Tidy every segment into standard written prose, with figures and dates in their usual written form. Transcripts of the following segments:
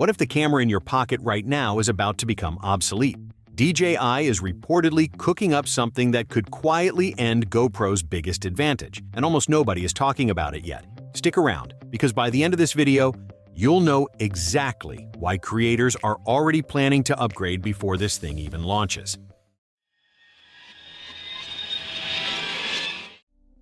What if the camera in your pocket right now is about to become obsolete? DJI is reportedly cooking up something that could quietly end GoPro's biggest advantage, and almost nobody is talking about it yet. Stick around, because by the end of this video, you'll know exactly why creators are already planning to upgrade before this thing even launches.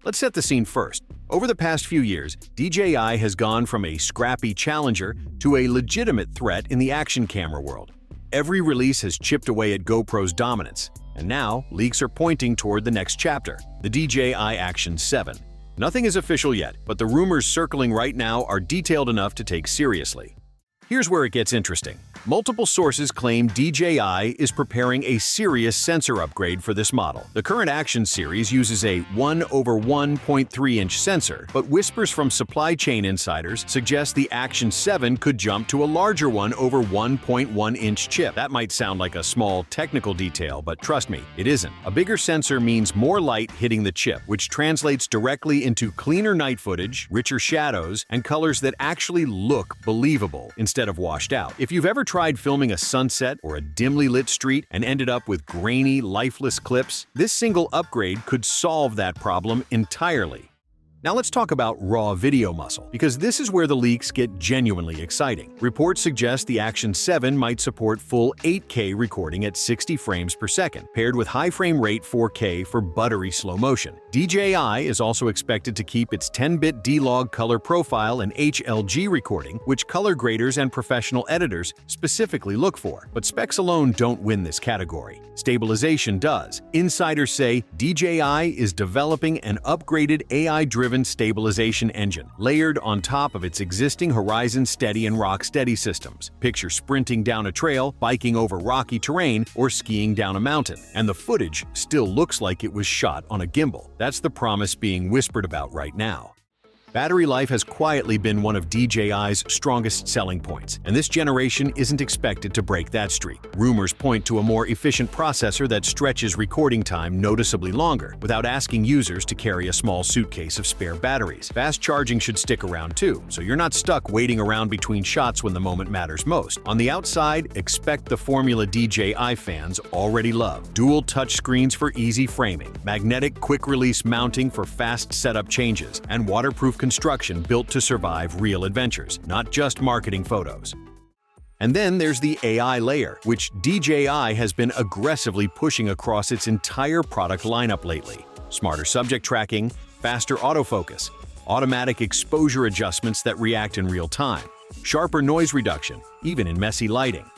Let's set the scene first. Over the past few years, DJI has gone from a scrappy challenger to a legitimate threat in the action camera world. Every release has chipped away at GoPro's dominance, and now leaks are pointing toward the next chapter, the DJI Action 7. Nothing is official yet, but the rumors circling right now are detailed enough to take seriously. Here's where it gets interesting. Multiple sources claim DJI is preparing a serious sensor upgrade for this model. The current Action series uses a 1/1.3-inch sensor, but whispers from supply chain insiders suggest the Action 7 could jump to a larger 1/1.1-inch chip. That might sound like a small technical detail, but trust me, it isn't. A bigger sensor means more light hitting the chip, which translates directly into cleaner night footage, richer shadows, and colors that actually look believable instead of washed out. If you've ever tried filming a sunset or a dimly lit street and ended up with grainy, lifeless clips, this single upgrade could solve that problem entirely. Now let's talk about raw video muscle, because this is where the leaks get genuinely exciting. Reports suggest the Action 7 might support full 8K recording at 60 frames per second, paired with high frame rate 4K for buttery slow motion. DJI is also expected to keep its 10-bit D-Log color profile and HLG recording, which color graders and professional editors specifically look for. But specs alone don't win this category. Stabilization does. Insiders say DJI is developing an upgraded AI-driven stabilization engine, layered on top of its existing Horizon Steady and Rock Steady systems. Picture sprinting down a trail, biking over rocky terrain, or skiing down a mountain, and the footage still looks like it was shot on a gimbal. That's the promise being whispered about right now. Battery life has quietly been one of DJI's strongest selling points, and this generation isn't expected to break that streak. Rumors point to a more efficient processor that stretches recording time noticeably longer, without asking users to carry a small suitcase of spare batteries. Fast charging should stick around too, so you're not stuck waiting around between shots when the moment matters most. On the outside, expect the formula DJI fans already love. Dual touchscreens for easy framing, magnetic quick-release mounting for fast setup changes, and waterproof construction built to survive real adventures, not just marketing photos. And then there's the AI layer, which DJI has been aggressively pushing across its entire product lineup lately. Smarter subject tracking, faster autofocus, automatic exposure adjustments that react in real time, sharper noise reduction, even in messy lighting.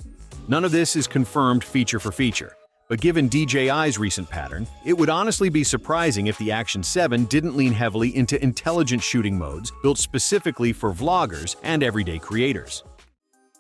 None of this is confirmed feature for feature. But given DJI's recent pattern, it would honestly be surprising if the Action 7 didn't lean heavily into intelligent shooting modes built specifically for vloggers and everyday creators.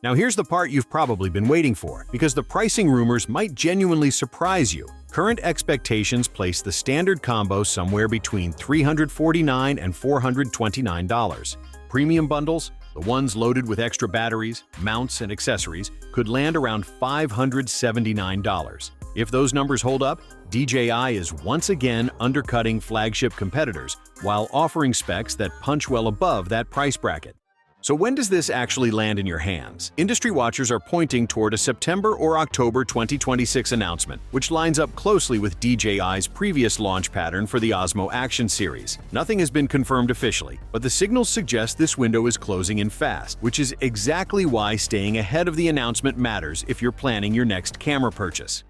Now here's the part you've probably been waiting for, because the pricing rumors might genuinely surprise you. Current expectations place the standard combo somewhere between $349 and $429. Premium bundles, the ones loaded with extra batteries, mounts, and accessories, could land around $579. If those numbers hold up, DJI is once again undercutting flagship competitors while offering specs that punch well above that price bracket. So when does this actually land in your hands? Industry watchers are pointing toward a September or October 2026 announcement, which lines up closely with DJI's previous launch pattern for the Osmo Action series. Nothing has been confirmed officially, but the signals suggest this window is closing in fast, which is exactly why staying ahead of the announcement matters if you're planning your next camera purchase.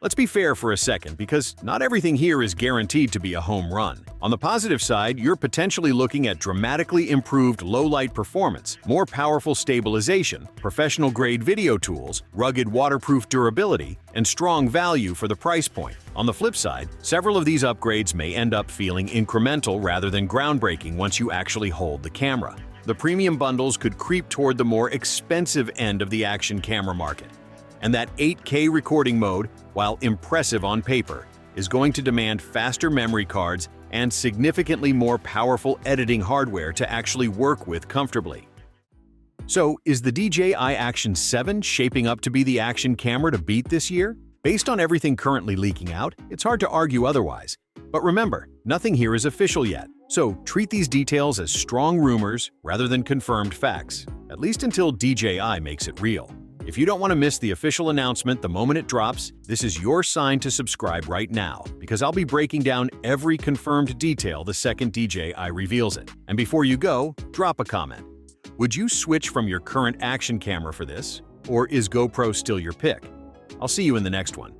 Let's be fair for a second, because not everything here is guaranteed to be a home run. On the positive side, you're potentially looking at dramatically improved low-light performance, more powerful stabilization, professional-grade video tools, rugged waterproof durability, and strong value for the price point. On the flip side, several of these upgrades may end up feeling incremental rather than groundbreaking once you actually hold the camera. The premium bundles could creep toward the more expensive end of the action camera market. And that 8K recording mode, while impressive on paper, is going to demand faster memory cards and significantly more powerful editing hardware to actually work with comfortably. So, is the DJI Action 7 shaping up to be the action camera to beat this year? Based on everything currently leaking out, it's hard to argue otherwise. But remember, nothing here is official yet, so treat these details as strong rumors rather than confirmed facts, at least until DJI makes it real. If you don't want to miss the official announcement the moment it drops, this is your sign to subscribe right now, because I'll be breaking down every confirmed detail the second DJI reveals it. And before you go, drop a comment. Would you switch from your current action camera for this? Or is GoPro still your pick? I'll see you in the next one.